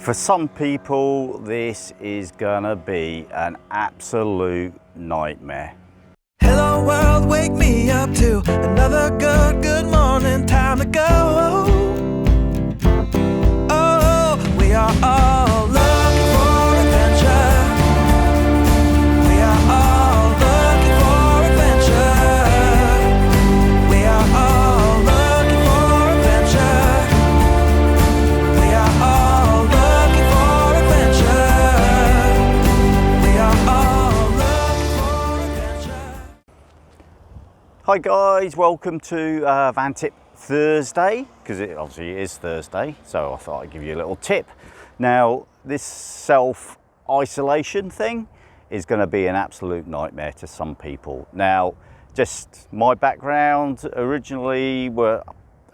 For some people, this is gonna be an absolute nightmare. Hello world, wake me up to another good morning, time to go. Oh, we are all looking for adventure. We are all looking for adventure. We are all looking for adventure. We are all looking for adventure. We are all looking for adventure. Hi guys, welcome to Van Tip Thursday, because it obviously is Thursday, so I thought I'd give you a little tip. Now, this self-isolation thing is going to be an absolute nightmare to some people. Now, just my background, originally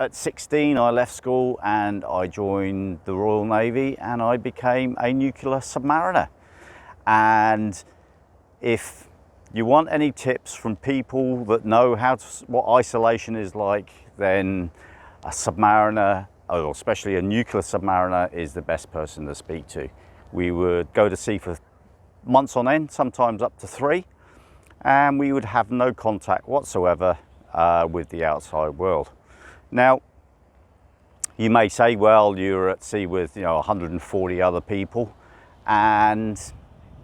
at 16 I left school and I joined the Royal Navy and I became a nuclear submariner. And if you want any tips from people that know what isolation is like, then a submariner, or especially a nuclear submariner, is the best person to speak to. We would go to sea for months on end, sometimes up to 3, and we would have no contact whatsoever with the outside world. Now, you may say, well, you're at sea with 140 other people, and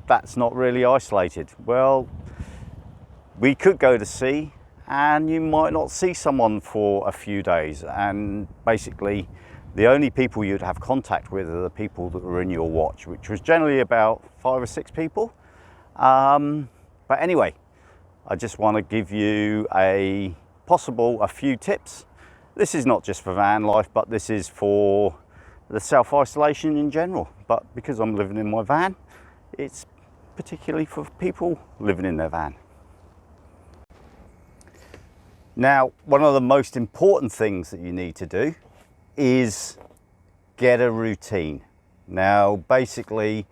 that's not really isolated. Well, we could go to sea and you might not see someone for a few days, and basically the only people you'd have contact with are the people that were in your watch, which was generally about 5 or 6 people. But anyway, I just want to give you a few tips. This is not just for van life, but this is for the self-isolation in general. But because I'm living in my van, it's particularly for people living in their van. Now, one of the most important things that you need to do is get a routine. Now, basically,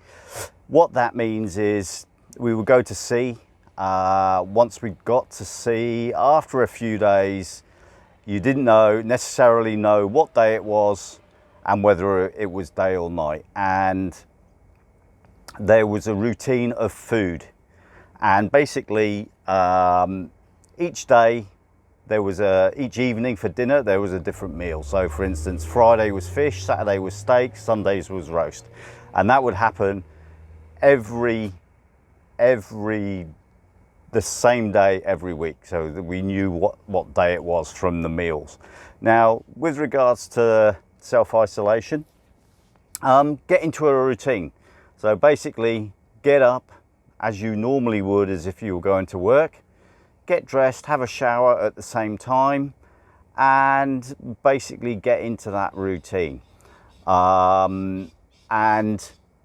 what that means is we would go to sea. Once we got to sea, after a few days, you didn't necessarily know what day it was and whether it was day or night. And there was a routine of food. And basically, each day, each evening for dinner, there was a different meal. So for instance, Friday was fish, Saturday was steak, Sundays was roast. And that would happen the same day every week. So that we knew what day it was from the meals. Now, with regards to self-isolation, get into a routine. So basically, get up as you normally would as if you were going to work. Get dressed, have a shower at the same time, and basically get into that routine. And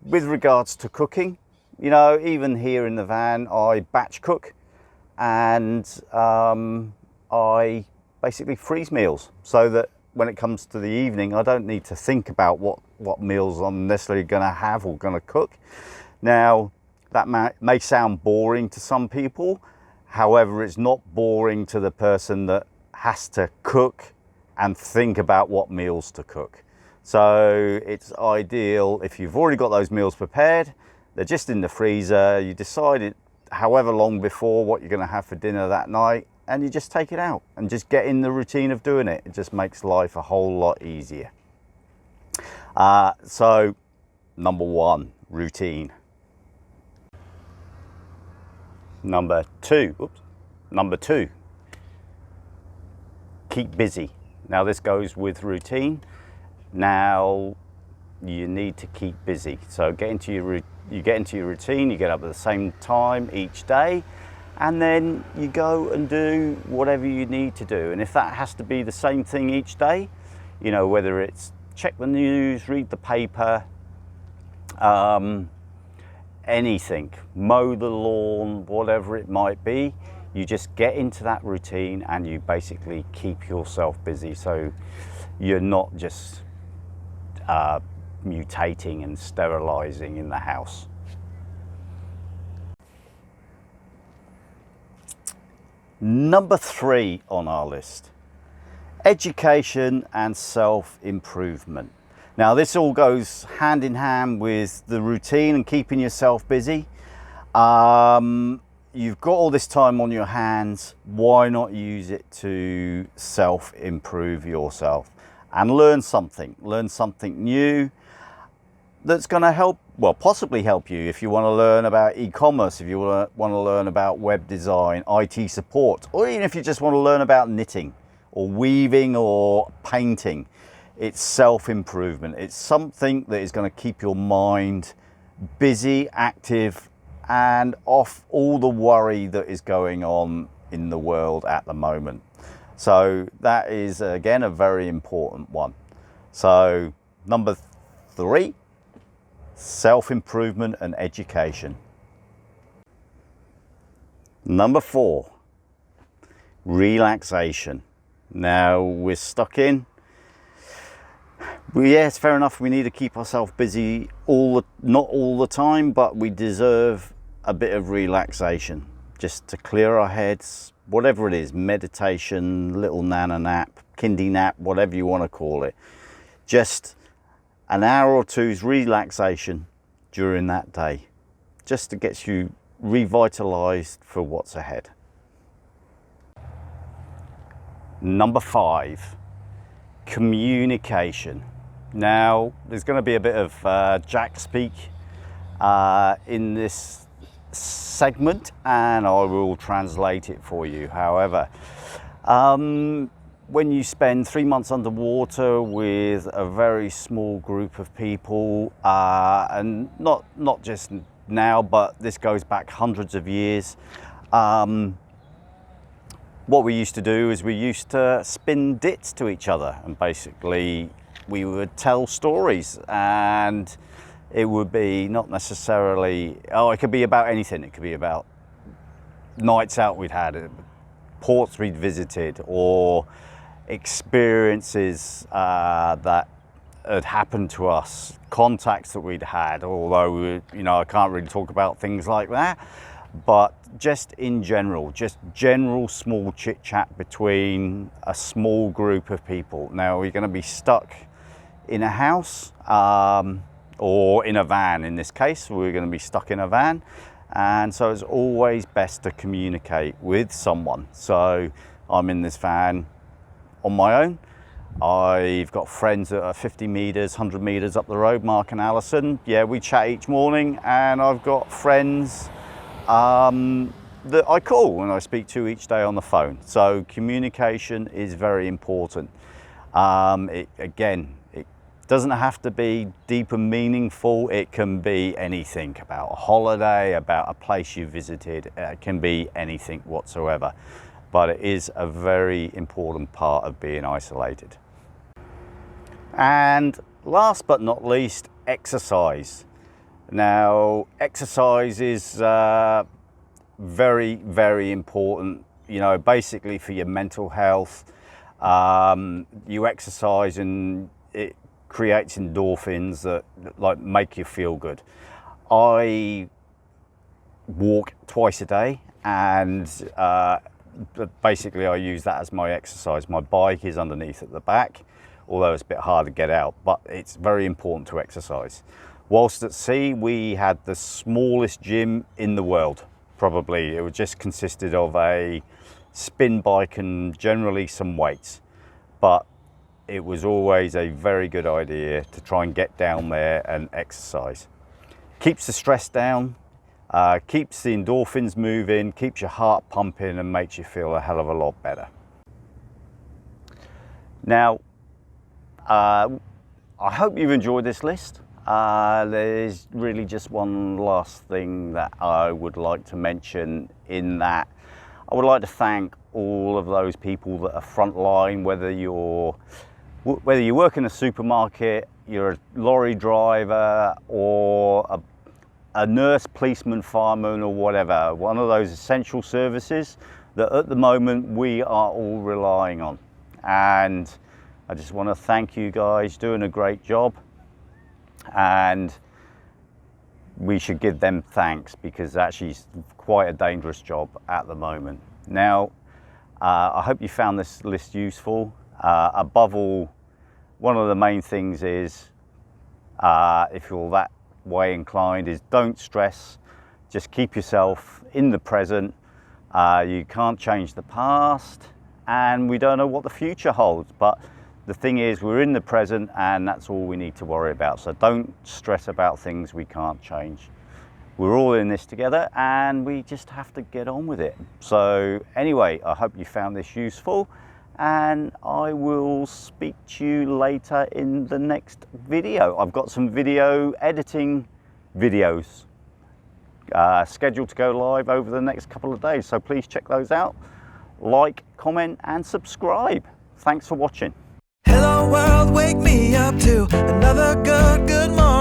with regards to cooking, even here in the van, I batch cook, and I basically freeze meals so that when it comes to the evening, I don't need to think about what meals I'm necessarily going to have or going to cook. Now, that may sound boring to some people. However, it's not boring to the person that has to cook and think about what meals to cook. So it's ideal if you've already got those meals prepared, they're just in the freezer, you decided however long before what you're going to have for dinner that night, and you just take it out and just get in the routine of doing it. It just makes life a whole lot easier. So, number 1, routine. Number two, keep busy. Now this goes with routine. Now you need to keep busy. So you get into your routine, you get up at the same time each day, and then you go and do whatever you need to do. And if that has to be the same thing each day, whether it's check the news, read the paper, anything, mow the lawn, whatever it might be, you just get into that routine and you basically keep yourself busy, so you're not just mutating and sterilizing in the house. Number 3 on our list, education and self-improvement. Now this all goes hand in hand with the routine and keeping yourself busy. You've got all this time on your hands, why not use it to self-improve yourself and learn something new that's going to help, well, possibly help you if you want to learn about e-commerce, if you want to learn about web design, IT support, or even if you just want to learn about knitting or weaving or painting. It's self-improvement. It's something that is going to keep your mind busy, active, and off all the worry that is going on in the world at the moment. So that is, again, a very important one. So number 3, self-improvement and education. Number 4, relaxation. Now we're stuck in. Well, yes, fair enough, we need to keep ourselves busy not all the time, but we deserve a bit of relaxation just to clear our heads, whatever it is, meditation, little nana nap, kindy nap, whatever you want to call it. Just an hour or two's relaxation during that day, just to get you revitalized for what's ahead. Number 5, communication. Now there's going to be a bit of Jack speak in this segment, and I will translate it for you. However, when you spend 3 months underwater with a very small group of people, and not just now, but this goes back hundreds of years, what we used to do is we used to spin dits to each other, and basically we would tell stories, and it would be not necessarily, it could be about anything. It could be about nights out we'd had, ports we'd visited, or experiences that had happened to us, contacts that we'd had, although I can't really talk about things like that, but just in general, just general small chit chat between a small group of people. Now we're going to be stuck in a house or in a van. In this case, we're going to be stuck in a van, and so it's always best to communicate with someone. So I'm in this van on my own. I've got friends that are 50 meters, 100 meters up the road, Mark and Alison. Yeah, we chat each morning, and I've got friends that I call and I speak to each day on the phone. So communication is very important. It doesn't have to be deep and meaningful. It can be anything, about a holiday, about a place you visited. It can be anything whatsoever, but it is a very important part of being isolated. And last but not least, exercise. Now, exercise is very, very important, basically for your mental health. You exercise and it creates endorphins that make you feel good. I walk twice a day, and basically I use that as my exercise. My bike is underneath at the back, although it's a bit hard to get out, but it's very important to exercise. Whilst at sea, we had the smallest gym in the world, probably. It just consisted of a spin bike and generally some weights. But it was always a very good idea to try and get down there and exercise. Keeps the stress down, keeps the endorphins moving, keeps your heart pumping, and makes you feel a hell of a lot better. Now, I hope you've enjoyed this list. There's really just one last thing that I would like to mention, in that I would like to thank all of those people that are frontline, whether you work in a supermarket, you're a lorry driver, or a nurse, policeman, fireman, or whatever, one of those essential services that at the moment we are all relying on. And I just want to thank you guys, doing a great job. And we should give them thanks, because actually it's quite a dangerous job at the moment. Now, I hope you found this list useful. Above all, one of the main things is if you're that way inclined, is don't stress, just keep yourself in the present. You can't change the past, and we don't know what the future holds, but the thing is, we're in the present, and that's all we need to worry about. So don't stress about things we can't change. We're all in this together, and we just have to get on with it. So anyway, I hope you found this useful, and I will speak to you later in the next video. I've got some video editing videos scheduled to go live over the next couple of days, so please check those out. Like, comment and subscribe. Thanks for watching. Hello world, wake me up to another good morning.